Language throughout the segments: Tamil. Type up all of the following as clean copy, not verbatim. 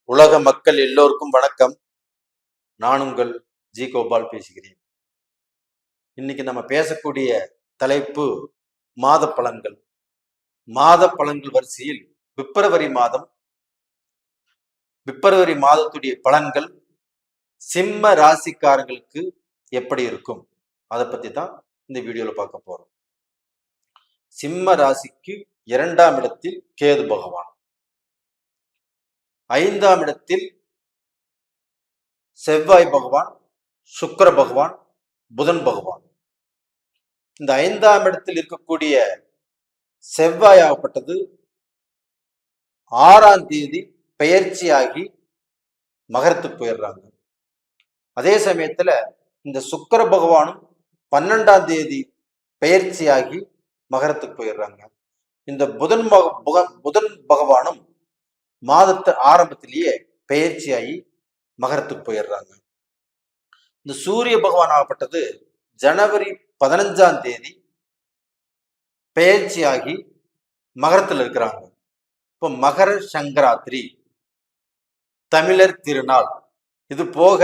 உலக மக்கள் எல்லோருக்கும் வணக்கம். நான் உங்கள் ஜி கோபால் பேசுகிறேன். இன்னைக்கு நம்ம பேசக்கூடிய தலைப்பு மாத பலன்கள். மாத பலன்கள் வரிசையில் பிப்ரவரி மாதத்துடைய பலன்கள் சிம்ம ராசிக்காரங்களுக்கு எப்படி இருக்கும், அதை பத்தி தான் இந்த வீடியோல பார்க்க போறோம். சிம்ம ராசிக்கு 2ஆம் இடத்தில் கேது பகவான், 5ஆம் இடத்தில் செவ்வாய் பகவான், சுக்கிர பகவான், புதன் பகவான். இந்த 5ஆம் இடத்தில் இருக்கக்கூடிய செவ்வாய் ஆகப்பட்டது 6ஆம் தேதி பெயர்ச்சியாகி மகரத்துக்கு போயிடுறாங்க. அதே சமயத்துல இந்த சுக்கிர பகவானும் 12ஆம் தேதி பெயர்ச்சியாகி மகரத்துக்கு போயிடுறாங்க. இந்த புதன் பகவானும் மாதத்து ஆரம்பத்திலேயே பெயர்ச்சியாகி மகரத்துக்கு போயிடுறாங்க. இந்த சூரிய பகவான் ஆகப்பட்டது ஜனவரி 15ஆம் தேதி பெயர்ச்சியாகி மகரத்தில் இருக்கிறாங்க. இப்போ மகர சங்கராத்திரி, தமிழர் திருநாள். இது போக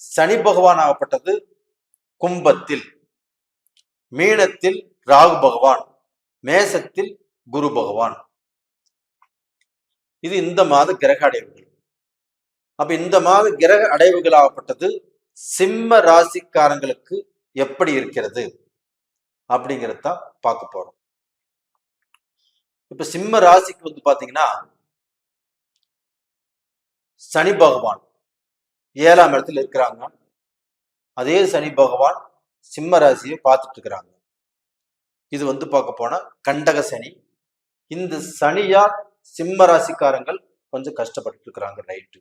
சனி பகவான் ஆகப்பட்டது கும்பத்தில், மீனத்தில் ராகு பகவான், மேசத்தில் குரு பகவான். இது இந்த மாத கிரக அடைவுகள். அப்ப இந்த மாத கிரக அடைவுகள் ஆகப்பட்டது சிம்ம ராசிக்காரங்களுக்கு எப்படி இருக்கிறது அப்படிங்கிறத பார்க்க போறோம். இப்ப சிம்ம ராசிக்கு பாத்தீங்கன்னா சனி பகவான் 7ஆம் இடத்துல இருக்கிறாங்க. அதே சனி பகவான் சிம்ம ராசியை பார்த்துட்டு இருக்கிறாங்க. இது பார்க்க போனா கண்டக சனி. இந்த சனியால் சிம்ம ராசிக்காரங்கள் கொஞ்சம் கஷ்டப்பட்டு இருக்கிறாங்க. ரைட்டு.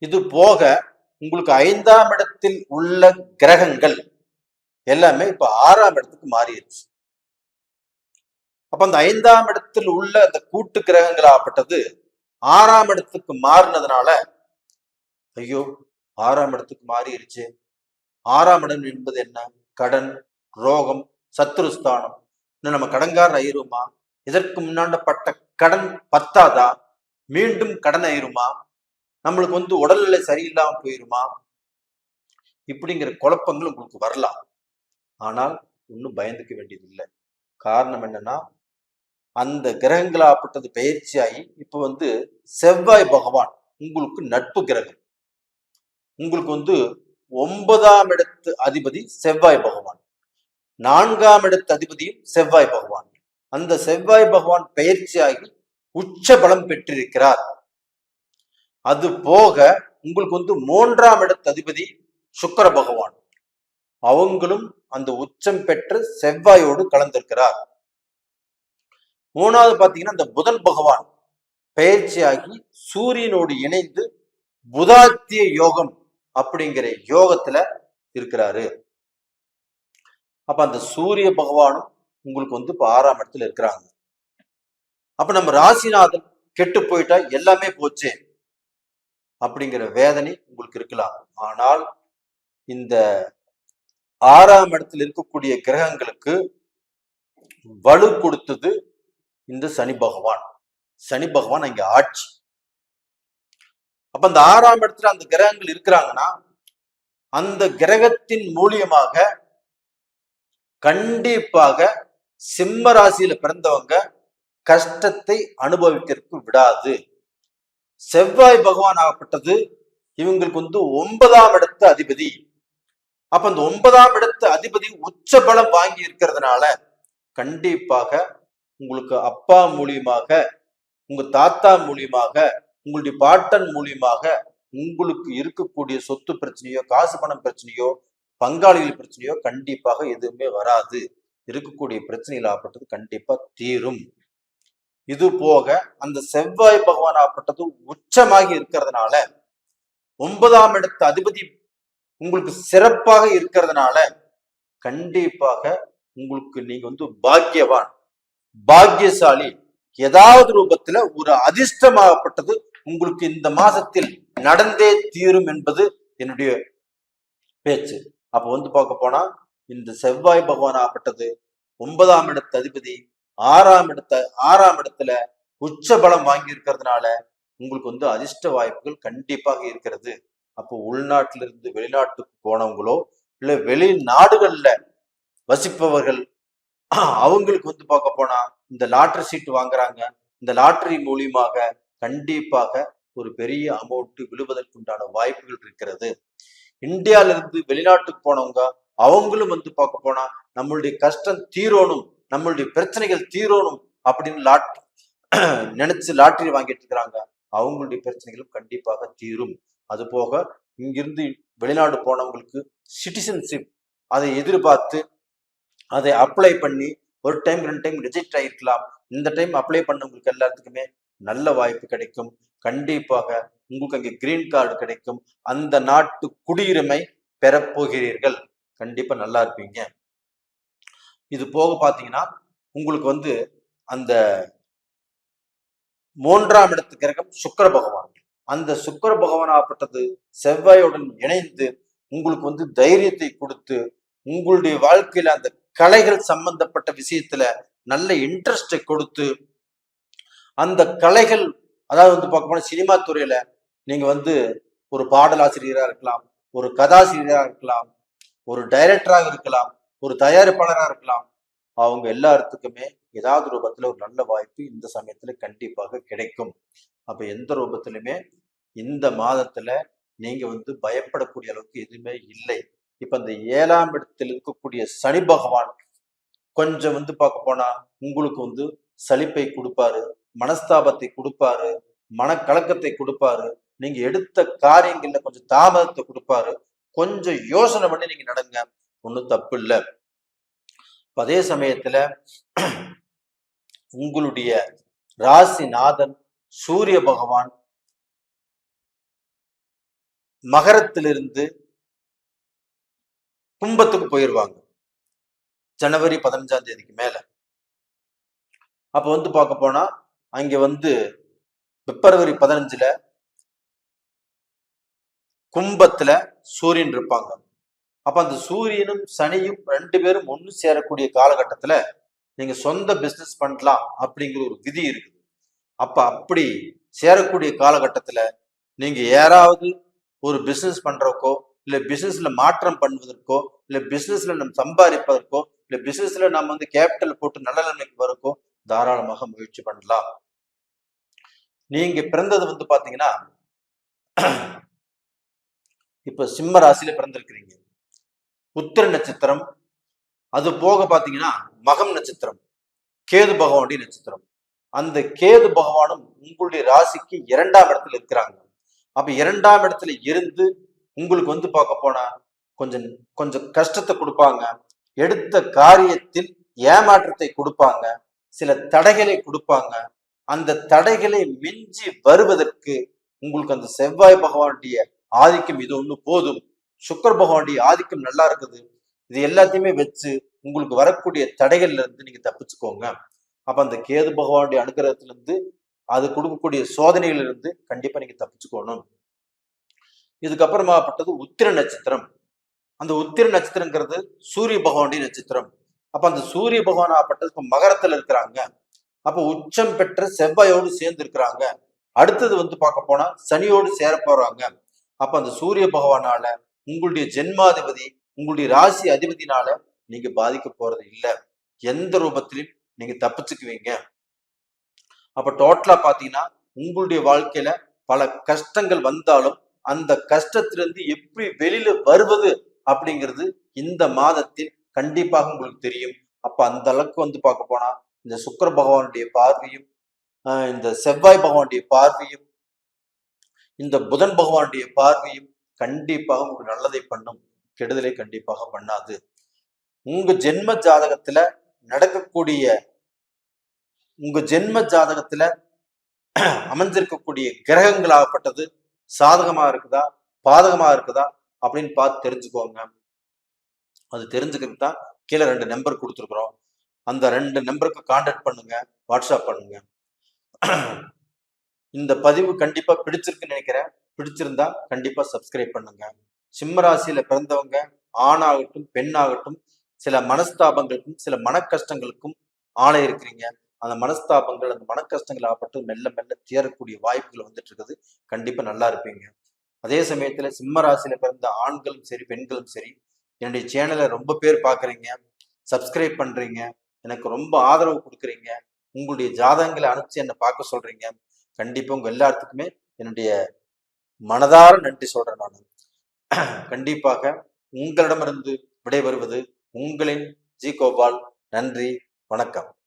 இது போக உங்களுக்கு 5ஆம் இடத்தில் உள்ள கிரகங்கள் எல்லாமே இப்ப 6ஆம் இடத்துக்கு மாறிடுச்சு. அப்ப அந்த 5ஆம் இடத்தில் உள்ள அந்த கூட்டு கிரகங்கள் ஆகப்பட்டது 6ஆம் இடத்துக்கு மாறினதுனால, ஐயோ 6ஆம் இடத்துக்கு மாறிடுச்சு. 6ஆம் இடம் என்பது என்ன? கடன், ரோகம், சத்துருஸ்தானம். இன்னும் நம்ம கடன்காரன் ஆயிருமா? இதற்கு முன்னாண்டப்பட்ட கடன் பத்தாதா? மீண்டும் கடன் ஆயிருமா? நம்மளுக்கு உடல்நிலை சரியில்லாம போயிருமா? இப்படிங்கிற குழப்பங்கள் உங்களுக்கு வரலாம். ஆனால் ஒன்றும் பயந்துக்க வேண்டியது இல்லை. காரணம் என்னன்னா, அந்த கிரகங்களாகப்பட்டது பயிற்சியாகி இப்ப செவ்வாய் பகவான் உங்களுக்கு நட்பு கிரகம். உங்களுக்கு 9ஆம் இடத்து அதிபதி செவ்வாய் பகவான், 4ஆம் இடத்து அதிபதியும் செவ்வாய் பகவான். அந்த செவ்வாய் பகவான் பயிற்சியாகி உச்ச பலம் பெற்றிருக்கிறார். அது போக உங்களுக்கு 3ஆம் இடத்து அதிபதி சுக்கிர பகவான், அவங்களும் அந்த உச்சம் பெற்று செவ்வாயோடு கலந்திருக்கிறார். 3வது பாத்தீங்கன்னா இந்த புதன் பகவான் பயிற்சியாகி சூரியனோடு இணைந்து புதாத்திய யோகம் அப்படிங்கிற யோகத்துல இருக்கிறாரு. அப்ப அந்த சூரிய பகவானும் உங்களுக்கு இப்ப 6ஆம் இடத்துல இருக்கிறாங்க. அப்ப நம்ம ராசிநாதன் கெட்டு போயிட்டா எல்லாமே போச்சு அப்படிங்கிற வேதனை உங்களுக்கு இருக்கலாம். ஆனால் இந்த 6ஆம் இடத்தில் இருக்கக்கூடிய கிரகங்களுக்கு வலு கொடுத்தது இந்த சனி பகவான். சனி பகவான் அங்க ஆட்சி. அப்ப அந்த 6ஆம் இடத்துல அந்த கிரகங்கள் இருக்கிறாங்கன்னா, அந்த கிரகத்தின் மூலியமாக கண்டிப்பாக சிம்ம ராசியில பிறந்தவங்க கஷ்டத்தை அனுபவிக்கிறதுக்கு விடாது. செவ்வாய் பகவான் ஆகப்பட்டது இவங்களுக்கு 9ஆம் இடத்து அதிபதி. அப்ப அந்த 9ஆம் இடத்து அதிபதி உச்ச பலம் வாங்கி இருக்கிறதுனால கண்டிப்பாக உங்களுக்கு அப்பா மூலியமாக, உங்க தாத்தா மூலியமாக, உங்களுடைய பாட்டன் மூலியமாக உங்களுக்கு இருக்கக்கூடிய சொத்து பிரச்சனையோ, காசு பணம் பிரச்சனையோ, பங்காளிகள் பிரச்சனையோ கண்டிப்பாக எதுவுமே வராது. இருக்கக்கூடிய பிரச்சனைகள் ஆகப்பட்டது கண்டிப்பா தீரும். இது போக அந்த செவ்வாய் பகவான் ஆகப்பட்டது உச்சமாகி இருக்கிறதுனால, 9ஆம் இடத்து அதிபதி உங்களுக்கு சிறப்பாக இருக்கிறதுனால கண்டிப்பாக உங்களுக்கு நீங்க பாக்கியவான், பாக்கியசாலி. ஏதாவது ரூபத்துல ஒரு அதிர்ஷ்டமாகப்பட்டது உங்களுக்கு இந்த மாசத்தில் நடந்தே தீரும் என்பது என்னுடைய பேச்சு. அப்ப பார்க்க போனா இந்த செவ்வாய் பகவான் ஆகப்பட்டது 9ஆம் இடத்து அதிபதி 6ஆம் இடத்துல உச்ச பலம் வாங்கி இருக்கிறதுனால உங்களுக்கு வந்து அதிர்ஷ்ட வாய்ப்புகள் கண்டிப்பாக இருக்கிறது. அப்போ உள்நாட்டிலிருந்து வெளிநாட்டுக்கு போனவங்களோ இல்ல வெளிநாடுகள்ல வசிப்பவர்கள் அவங்களுக்கு வந்து பார்க்க போனா இந்த லாட்டரி சீட்டு வாங்குறாங்க. இந்த லாட்டரி மூலியமாக கண்டிப்பாக ஒரு பெரிய அமௌண்ட் விழுவதற்குண்டான வாய்ப்புகள் இருக்கிறது. இந்தியால இருந்து வெளிநாட்டுக்கு போனவங்க அவங்களும் வந்து பார்க்க போனா நம்மளுடைய கஷ்டம் தீரணும், நம்மளுடைய பிரச்சனைகள் தீரணும் அப்படின்னு நினைச்சு லாட்டரி வாங்கிட்டு இருக்கிறாங்க. அவங்களுடைய பிரச்சனைகளும் கண்டிப்பாக தீரும். அது போக இங்கிருந்து வெளிநாடு போனவங்களுக்கு சிட்டிசன்ஷிப் அதை எதிர்பார்த்து அதை அப்ளை பண்ணி ஒரு டைம் 2 டைம் ரிஜெக்ட் ஆகிருக்கலாம். இந்த டைம் அப்ளை பண்ணவங்களுக்கு எல்லாத்துக்குமே நல்ல வாய்ப்பு கிடைக்கும். கண்டிப்பாக உங்களுக்கு அங்கே கிரீன் கார்டு கிடைக்கும். அந்த நாட்டு குடியுரிமை பெறப்போகிறீர்கள். கண்டிப்பா நல்லா இருப்பீங்க. இது போக பாத்தீங்கன்னா உங்களுக்கு வந்து அந்த 3ஆம் இடத்து கிரகம் சுக்கிர பகவான். அந்த சுக்கிர பகவானாகப்பட்டது செவ்வாயுடன் இணைந்து உங்களுக்கு வந்து தைரியத்தை கொடுத்து உங்களுடைய வாழ்க்கையில அந்த கலைகள் சம்பந்தப்பட்ட விஷயத்துல நல்ல இன்ட்ரெஸ்டை கொடுத்து அந்த கலைகள், அதாவது வந்து பார்க்க போனா சினிமா துறையில நீங்க வந்து ஒரு பாடலாசிரியரா இருக்கலாம், ஒரு கதாசிரியரா இருக்கலாம், ஒரு டைரக்டராக இருக்கலாம், ஒரு தயாரிப்பாளராக இருக்கலாம். அவங்க எல்லாத்துக்குமே ஏதாவது ரூபத்துல ஒரு நல்ல வாய்ப்பு இந்த சமயத்துல கண்டிப்பாக கிடைக்கும். அப்ப எந்த ரூபத்திலுமே இந்த மாதத்துல நீங்க வந்து பயப்படக்கூடிய அளவுக்கு எதுவுமே இல்லை. இப்ப இந்த 7ஆம் இடத்தில் இருக்கக்கூடிய சனி பகவான் கொஞ்சம் வந்து பார்க்க போனா உங்களுக்கு வந்து சலிப்பை கொடுப்பாரு, மனஸ்தாபத்தை கொடுப்பாரு, மனக்கலக்கத்தை கொடுப்பாரு. நீங்க எடுத்த காரியங்கள்ல கொஞ்சம் தாமதத்தை கொடுப்பாரு. கொஞ்சம் யோசனை பண்ணி நீங்க நடங்க, ஒன்றும் தப்பு இல்லை. அதே சமயத்துல உங்களுடைய ராசிநாதன் சூரிய பகவான் மகரத்திலிருந்து கும்பத்துக்கு போயிருவாங்க ஜனவரி 15ஆம் தேதிக்கு மேல. அப்ப வந்து பார்க்க போனா அங்க வந்து பிப்ரவரி 15ல கும்பத்துல சூரியன் இருப்பாங்க. அப்ப அந்த சூரியனும் சனியும் 2 பேரும் ஒண்ணு சேரக்கூடிய காலகட்டத்துல நீங்க சொந்த பிசினஸ் பண்ணலாம் அப்படிங்கிற ஒரு விதி இருக்குது. அப்ப அப்படி சேரக்கூடிய காலகட்டத்துல நீங்க யாராவது ஒரு பிசினஸ் பண்றதுக்கோ இல்ல பிசினஸ்ல மாற்றம் பண்ணுவதற்கோ இல்ல பிசினஸ்ல நம்ம சம்பாதிப்பதற்கோ இல்ல பிசினஸ்ல நம்ம வந்து கேபிட்டல் போட்டு நல்ல நிலைமைக்கு வரக்கோ தாராளமாக முயற்சி பண்ணலாம். நீங்க பிறந்தது வந்து பாத்தீங்கன்னா இப்ப சிம்ம ராசியில பிறந்திருக்கிறீங்க. உத்திர நட்சத்திரம், அது போக பாத்தீங்கன்னா மகம் நட்சத்திரம், கேது பகவானுடைய நட்சத்திரம். அந்த கேது பகவானும் உங்களுடைய ராசிக்கு 2ஆம் இடத்துல இருக்கிறாங்க. அப்ப 2ஆம் இடத்துல இருந்து உங்களுக்கு வந்து பார்க்க போனா கொஞ்சம் கொஞ்சம் கஷ்டத்தை கொடுப்பாங்க. எடுத்த காரியத்தில் ஏமாற்றத்தை கொடுப்பாங்க, சில தடைகளை கொடுப்பாங்க. அந்த தடைகளை மிஞ்சி வருவதற்கு உங்களுக்கு அந்த செவ்வாய் பகவானுடைய ஆதிக்கம் இது ஒண்ணு போதும். சுக்கிர பகவானுடைய ஆதிக்கம் நல்லா இருக்குது. இது எல்லாத்தையுமே வச்சு உங்களுக்கு வரக்கூடிய தடைகள்ல இருந்து நீங்க தப்பிச்சுக்கோங்க. அப்ப அந்த கேது பகவானுடைய அனுகிரகத்துல இருந்து அது கொடுக்கக்கூடிய சோதனைகள் இருந்து கண்டிப்பா நீங்க தப்பிச்சுக்கணும். இதுக்கப்புறமாப்பட்டது உத்திர நட்சத்திரம். அந்த உத்திர நட்சத்திரங்கிறது சூரிய பகவானுடைய நட்சத்திரம். அப்ப அந்த சூரிய பகவான் ஆப்பட்டது இப்ப மகரத்துல இருக்கிறாங்க. அப்ப உச்சம் பெற்ற செவ்வாயோடு சேர்ந்து இருக்கிறாங்க. அடுத்தது வந்து பார்க்க போனா சனியோடு சேர போறாங்க. அப்ப அந்த சூரிய பகவானால உங்களுடைய ஜென்மாதிபதி உங்களுடைய ராசி அதிபதினால நீங்க பாதிக்க போறது இல்லை. எந்த ரூபத்திலையும் நீங்க தப்பிச்சுக்குவீங்க. அப்ப டோட்டலா பாத்தீங்கன்னா உங்களுடைய வாழ்க்கையில பல கஷ்டங்கள் வந்தாலும் அந்த கஷ்டத்திலிருந்து எப்படி வெளியில வருவது அப்படிங்கிறது இந்த மாதத்தில் கண்டிப்பாக உங்களுக்கு தெரியும். அப்ப அந்த அளவுக்கு வந்து பார்க்க போனா இந்த சுக்கிர பகவானுடைய பார்வையும் இந்த செவ்வாய் பகவானுடைய பார்வையும் இந்த புதன் பகவானுடைய பார்வையும் கண்டிப்பாக உங்களுக்கு நல்லதை பண்ணும், கெடுதலை கண்டிப்பாக பண்ணாது. உங்க ஜென்ம ஜாதகத்துல நடக்கக்கூடிய உங்க ஜென்ம ஜாதகத்துல அமைஞ்சிருக்கக்கூடிய கிரகங்களாகப்பட்டது சாதகமா இருக்குதா பாதகமா இருக்குதா அப்படின்னு பார்த்து தெரிஞ்சுக்கோங்க. அது தெரிஞ்சுக்கிறதுக்கு தான் கீழே 2 நம்பர் கொடுத்துருக்குறோம். அந்த 2 நம்பருக்கு கான்டாக்ட் பண்ணுங்க, வாட்ஸ்அப் பண்ணுங்க. இந்த பதிவு கண்டிப்பா பிடிச்சிருக்குன்னு நினைக்கிறேன். பிடிச்சிருந்தா கண்டிப்பா சப்ஸ்கிரைப் பண்ணுங்க. சிம்ம ராசியில பிறந்தவங்க ஆணாகட்டும் பெண்ணாகட்டும் சில மனஸ்தாபங்களுக்கும் சில மன கஷ்டங்களுக்கும் ஆளை இருக்கிறீங்க. அந்த மனஸ்தாபங்கள், அந்த மன கஷ்டங்கள் ஆகப்பட்டு மெல்ல மெல்ல தீரக்கூடிய வாய்ப்புகள் வந்துட்டு இருக்குது. கண்டிப்பா நல்லா இருப்பீங்க. அதே சமயத்துல சிம்ம ராசியில பிறந்த ஆண்களும் சரி, பெண்களும் சரி, என்னுடைய சேனலை ரொம்ப பேர் பாக்குறீங்க, சப்ஸ்கிரைப் பண்றீங்க, எனக்கு ரொம்ப ஆதரவு கொடுக்குறீங்க, உங்களுடைய ஜாதகங்களை அனுப்பிச்சு என்னை பார்க்க சொல்றீங்க. கண்டிப்பா உங்க எல்லாத்துக்குமே என்னுடைய மனதார நன்றி சொல்றேன் நான். கண்டிப்பாக உங்களிடமிருந்து விடைபெறுவது உங்களின் ஜி கோபால். நன்றி, வணக்கம்.